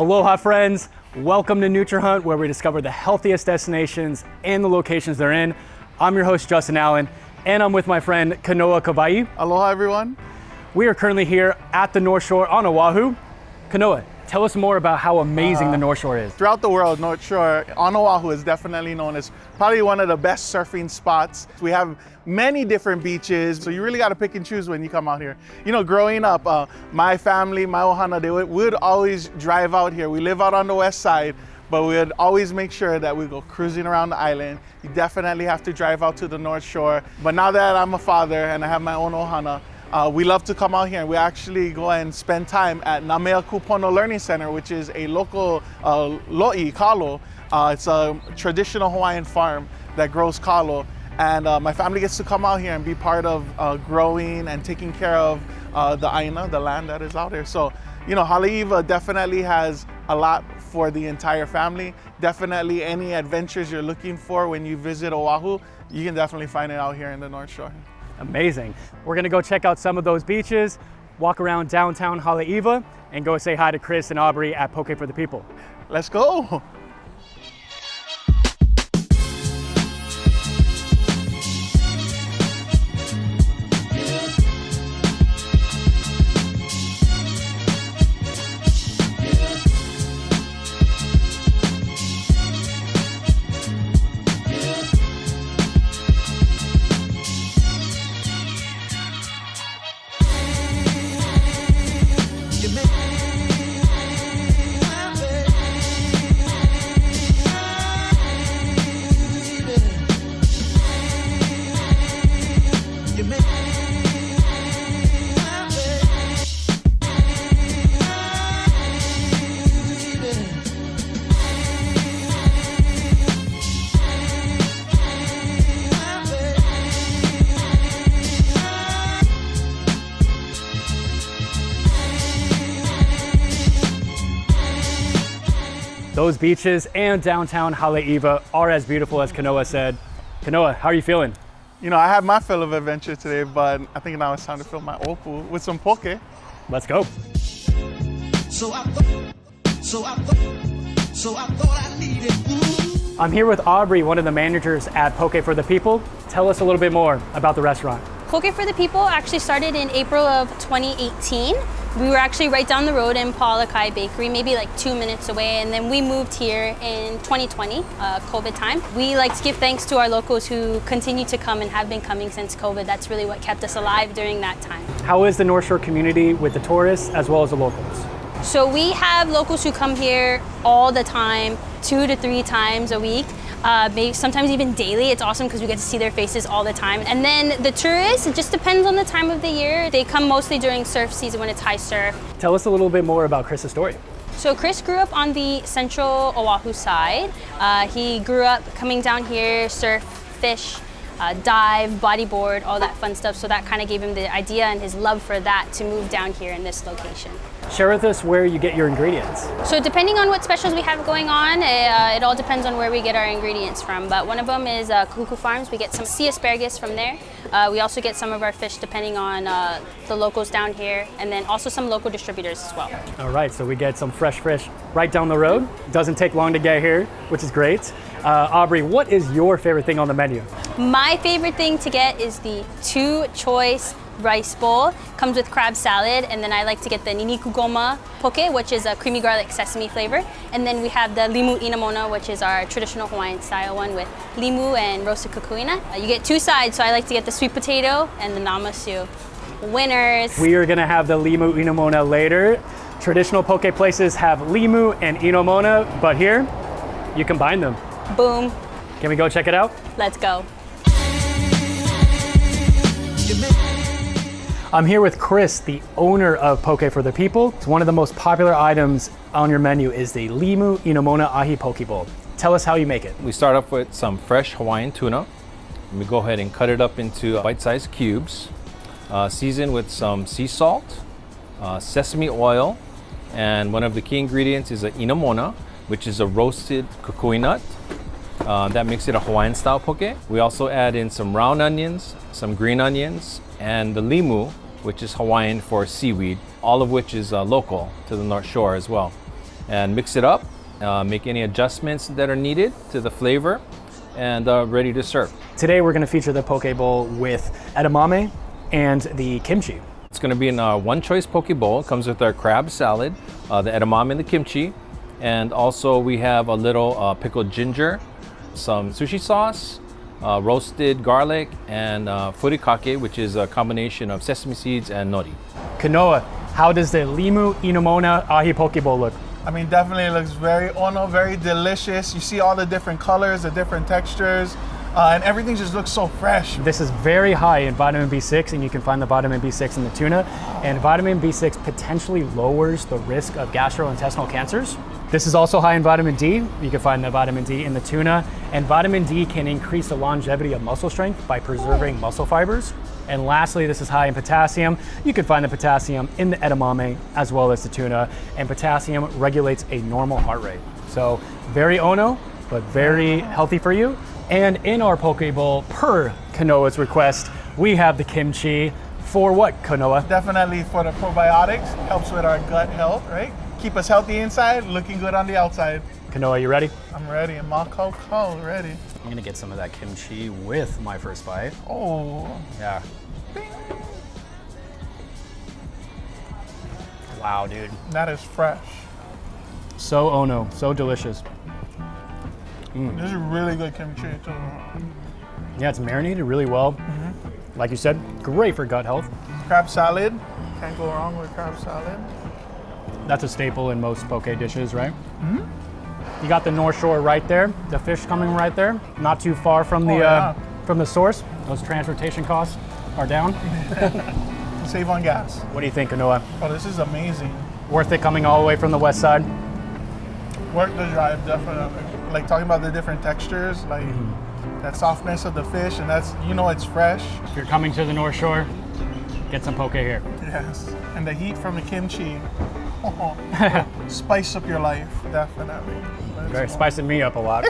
Aloha friends, welcome to Nutrihunt, where we discover the healthiest destinations and the locations they're in. I'm your host, Justin Allen, and I'm with my friend, Kanoa Kawai. Aloha everyone. We are currently here at the North Shore on Oahu. Kanoa, tell us more about how amazing the North Shore is. Throughout the world, North Shore on Oahu is definitely known as probably one of the best surfing spots. We have many different beaches, so you really got to pick and choose when you come out here. You know, growing up, my family, my ohana, we would always drive out here. We live out on the west side, but we would always make sure that we go cruising around the island. You definitely have to drive out to the North Shore. But now that I'm a father and I have my own ohana, we love to come out here, and we actually go and spend time at Namea Kupono Learning Center, which is a local lo'i, kalo. It's a traditional Hawaiian farm that grows kalo. And my family gets to come out here and be part of growing and taking care of the aina, the land that is out there. So, you know, Haleiwa definitely has a lot for the entire family. Definitely any adventures you're looking for when you visit Oahu, you can definitely find it out here in the North Shore. Amazing. We're gonna go check out some of those beaches, walk around downtown Hale'iwa, and go say hi to Chris and Aubrey at Poke for the People. Let's go. Those beaches and downtown Haleiwa are as beautiful as Kanoa said. Kanoa, how are you feeling? You know, I had my fill of adventure today, but I think now it's time to fill my opu with some poke. Let's go. I'm here with Aubrey, one of the managers at Poke for the People. Tell us a little bit more about the restaurant. Poke for the People actually started in April of 2018. We were actually right down the road in Paulakai Bakery, maybe like 2 minutes away, and then we moved here in 2020, COVID time. We like to give thanks to our locals who continue to come and have been coming since COVID. That's really what kept us alive during that time. How is the North Shore community with the tourists as well as the locals? So we have locals who come here all the time, 2 to 3 times a week. Maybe sometimes even daily. It's awesome because we get to see their faces all the time. And then the tourists, it just depends on the time of the year. They come mostly during surf season when it's high surf. Tell us a little bit more about Chris's story. So Chris grew up on the central Oahu side. He grew up coming down here, surf, fish, dive, bodyboard, all that fun stuff. So that kind of gave him the idea and his love for that to move down here in this location. Share with us where you get your ingredients. So depending on what specials we have going on, it all depends on where we get our ingredients from. But one of them is Kahuku Farms. We get some sea asparagus from there. We also get some of our fish depending on the locals down here, and then also some local distributors as well. All right, so we get some fresh fish right down the road. Doesn't take long to get here, which is great. Aubrey, what is your favorite thing on the menu? My favorite thing to get is the 2-choice rice bowl. Comes with crab salad, and then I like to get the niniku goma poke, which is a creamy garlic sesame flavor. And then we have the limu inamona, which is our traditional Hawaiian style one with limu and roasted kukuina. You get 2 sides, so I like to get the sweet potato and the namasu. Winners. We are gonna have the limu inamona later. Traditional poke places have limu and inamona, but here, you combine them. Boom. Can we go check it out? Let's go. I'm here with Chris, the owner of Poke for the People. It's one of the most popular items on your menu is the Limu Inamona Ahi Poke Bowl. Tell us how you make it. We start off with some fresh Hawaiian tuna. We go ahead and cut it up into bite-sized cubes. Season with some sea salt, sesame oil, and one of the key ingredients is an inamona, which is a roasted kukui nut. That makes it a Hawaiian style poke. We also add in some round onions, some green onions, and the limu, which is Hawaiian for seaweed, all of which is local to the North Shore as well. and mix it up, make any adjustments that are needed to the flavor, and ready to serve. Today we're gonna feature the poke bowl with edamame and the kimchi. It's gonna be in a one-choice poke bowl. It comes with our crab salad, the edamame and the kimchi, and also we have a little pickled ginger, some sushi sauce, roasted garlic, and furikake, which is a combination of sesame seeds and nori. Kanoa, how does the Limu Inamona Ahi Poke Bowl look? I mean, definitely it looks very ono, very delicious. You see all the different colors, the different textures, and everything just looks so fresh. This is very high in vitamin B6, and you can find the vitamin B6 in the tuna. And vitamin B6 potentially lowers the risk of gastrointestinal cancers. This is also high in vitamin D. You can find the vitamin D in the tuna. And vitamin D can increase the longevity of muscle strength by preserving muscle fibers. And lastly, this is high in potassium. You can find the potassium in the edamame as well as the tuna. And potassium regulates a normal heart rate. So very ono, but very healthy for you. And in our poke bowl, per Kanoa's request, we have the kimchi. For what, Kanoa? Definitely for the probiotics, helps with our gut health, right? Keep us healthy inside, looking good on the outside. Kanoa, you ready? I'm ready, and Makoko, ready. I'm gonna get some of that kimchi with my first bite. Oh, Yeah. Wow, dude. that is fresh. So ono, so delicious. This is really good kimchi too. Yeah, it's marinated really well. Like you said, great for gut health. Crab salad, can't go wrong with crab salad. That's a staple in most poke dishes, right? You got the North Shore right there, the fish coming right there, not too far from the from the source. Those transportation costs are down. Save on gas. What do you think, Kanoa? Oh, this is amazing. Worth it coming all the way from the west side? Worth the drive, definitely. Like talking about the different textures, like that softness of the fish, and that's, you know, it's fresh. If you're coming to the North Shore, get some poke here. Yes, and the heat from the kimchi. Spice up your life, definitely. Very spicing me up a lot.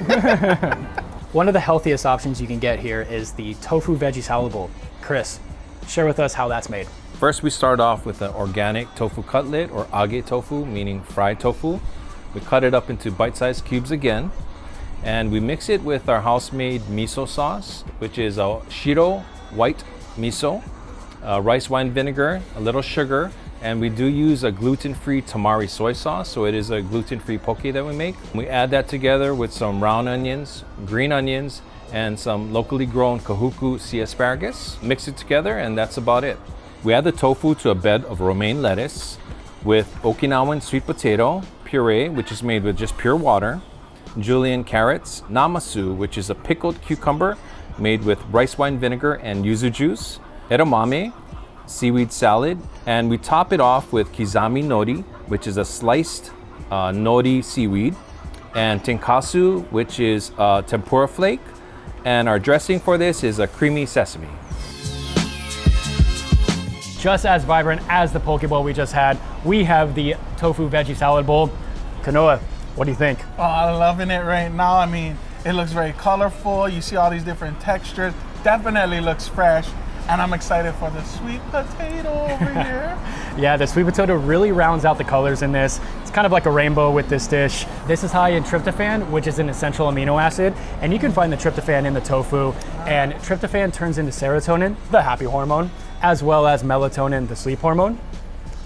One of the healthiest options you can get here is the tofu veggie salad bowl. Chris, share with us how that's made. First, we start off with an organic tofu cutlet, or age tofu, meaning fried tofu. We cut it up into bite-sized cubes again, and we mix it with our house-made miso sauce, which is a shiro white miso, rice wine vinegar, a little sugar, and we do use a gluten-free tamari soy sauce, so it is a gluten-free poke that we make. We add that together with some round onions, green onions, and some locally grown kahuku sea asparagus. Mix it together, and that's about it. We add the tofu to a bed of romaine lettuce with Okinawan sweet potato puree, which is made with just pure water, julienne carrots, namasu, which is a pickled cucumber made with rice wine vinegar and yuzu juice, edamame, seaweed salad, and we top it off with kizami nori, which is a sliced nori seaweed, and tenkasu, which is tempura flake, and our dressing for this is a creamy sesame. Just as vibrant as the poke bowl we just had, we have the tofu veggie salad bowl. Kanoa, what do you think? Oh, I'm loving it right now. I mean, it looks very colorful. You see all these different textures. Definitely looks fresh. And I'm excited for the sweet potato over here. Yeah, the sweet potato really rounds out the colors in this. It's kind of like a rainbow with this dish. This is high in tryptophan, which is an essential amino acid, and you can find the tryptophan in the tofu. And tryptophan turns into serotonin, the happy hormone, as well as melatonin, the sleep hormone.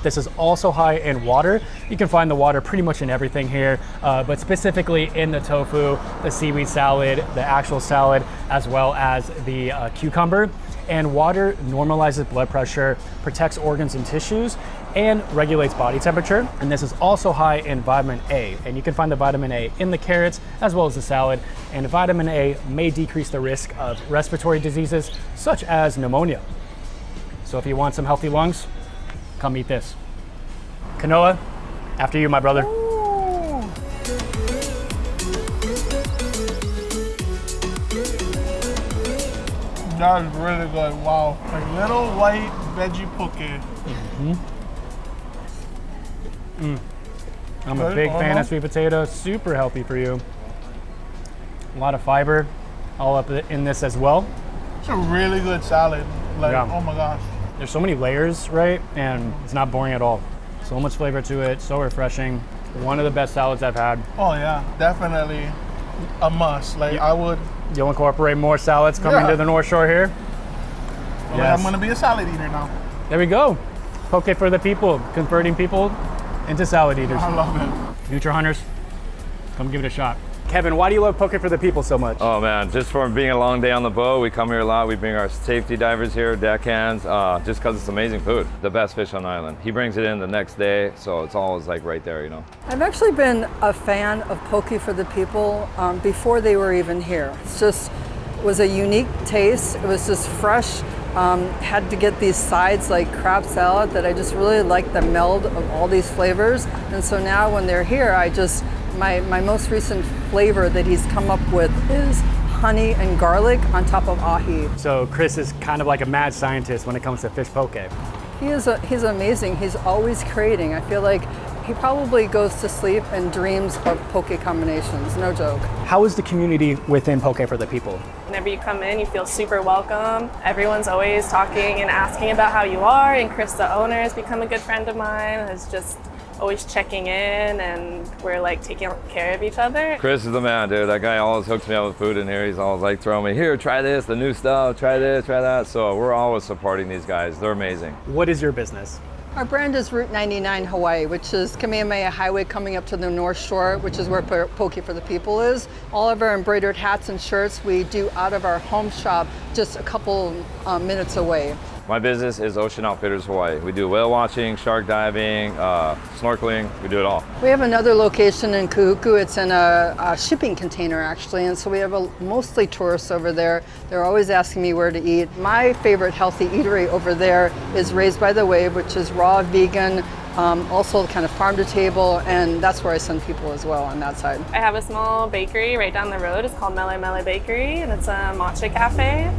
This is also high in water. You can find the water pretty much in everything here, but specifically in the tofu, the seaweed salad, the actual salad, as well as the cucumber. And water normalizes blood pressure, protects organs and tissues, and regulates body temperature. And this is also high in vitamin A. And you can find the vitamin A in the carrots as well as the salad. And vitamin A may decrease the risk of respiratory diseases such as pneumonia. So if you want some healthy lungs, come eat this. Kanoa, after you, my brother. That is really good. Wow. Like little white veggie poke. I'm a big fan of sweet potato. Super healthy for you. A lot of fiber all up in this as well. It's a really good salad. Like, Yeah. oh my gosh. There's so many layers, right? And it's not boring at all. So much flavor to it, so refreshing. One of the best salads I've had. Oh yeah, definitely a must. Like I would. You'll incorporate more salads coming to the North Shore here? Well, Yes. I'm gonna be a salad eater now. There we go. Poke for the people, converting people into salad eaters. I love it. Nutrihunters, come give it a shot. Kevin, why do you love Poke for the people so much? Oh man, just from being a long day on the boat, we come here a lot. We bring our safety divers here, deckhands, just because it's amazing food. The best fish on the island. He brings it in the next day, so it's always like right there, you know. I've actually been a fan of Poke for the People before they were even here. It was a unique taste. It was just fresh. Had to get these sides like crab salad that I just really like the meld of all these flavors. And so now when they're here, my most recent flavor that he's come up with is honey and garlic on top of ahi. So Chris is kind of like a mad scientist when it comes to fish poke. He's amazing. He's always creating. I feel like he probably goes to sleep and dreams of poke combinations, no joke. How is the community within Poke for the People? Whenever you come in, you feel super welcome. Everyone's always talking and asking about how you are, and Chris, the owner, has become a good friend of mine, is just always checking in, and we're like taking care of each other. Chris is the man, dude. That guy always hooks me up with food in here. He's always like throwing me, here, try this, the new stuff, try this, try that. So we're always supporting these guys. They're amazing. What is your business? Our brand is Route 99 Hawaii, which is Kamehameha Highway coming up to the North Shore, which is where Poke for the People is. All of our embroidered hats and shirts we do out of our home shop just a couple minutes away. My business is Ocean Outfitters Hawaii. We do whale watching, shark diving, snorkeling, we do it all. We have another location in Kahuku. It's in a shipping container actually, and so we have mostly tourists over there. They're always asking me where to eat. My favorite healthy eatery over there is Raised by the Wave, which is raw, vegan, also kind of farm to table, and that's where I send people as well on that side. I have a small bakery right down the road. It's called Mele Mele Bakery, and it's a matcha cafe.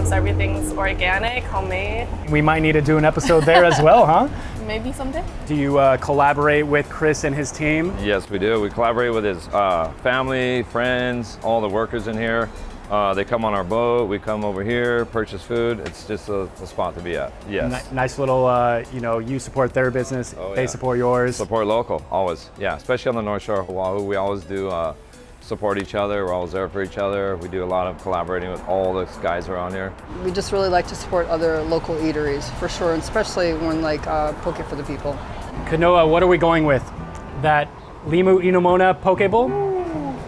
So everything's organic, homemade. We might need to do an episode there as well, huh? Maybe someday. Do you collaborate with Chris and his team? Yes, we do. We collaborate with his family, friends, all the workers in here. They come on our boat, we come over here, purchase food. It's just a spot to be at, yes. Nice little, you support their business, they support yours. Support local, always, yeah. Especially on the North Shore of Oahu, we always do support each other. We're always there for each other. We do a lot of collaborating with all the guys around here. We just really like to support other local eateries, for sure, and especially one like Poke for the People. Kanoa, what are we going with? That Limu Inomona Poke Bowl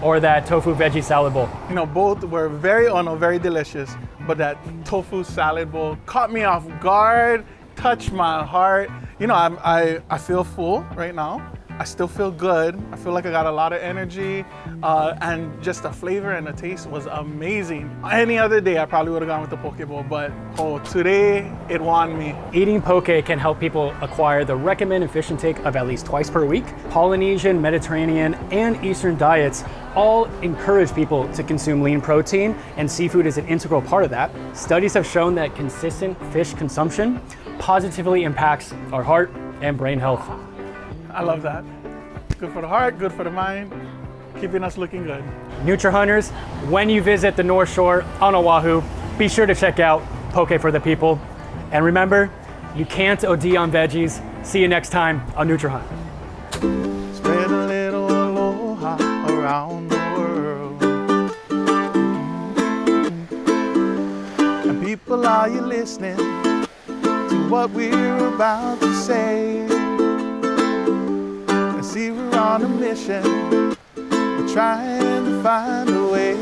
or that tofu veggie salad bowl? You know, both were very delicious, but that tofu salad bowl caught me off guard, touched my heart. You know, I feel full right now. I still feel good. I feel like I got a lot of energy, and just the flavor and the taste was amazing. Any other day, I probably would have gone with the poke bowl, but today it won me. Eating poke can help people acquire the recommended fish intake of at least twice per week. Polynesian, Mediterranean, and Eastern diets all encourage people to consume lean protein, and seafood is an integral part of that. Studies have shown that consistent fish consumption positively impacts our heart and brain health. I love that. Good for the heart, good for the mind, keeping us looking good. Nutrihunters, when you visit the North Shore on Oahu, be sure to check out Poke for the People. And remember, you can't OD on veggies. See you next time on Nutrihunt. Spread a little aloha around the world. And people, are you listening to what we're about to say? See, we're on a mission. We're trying to find a way.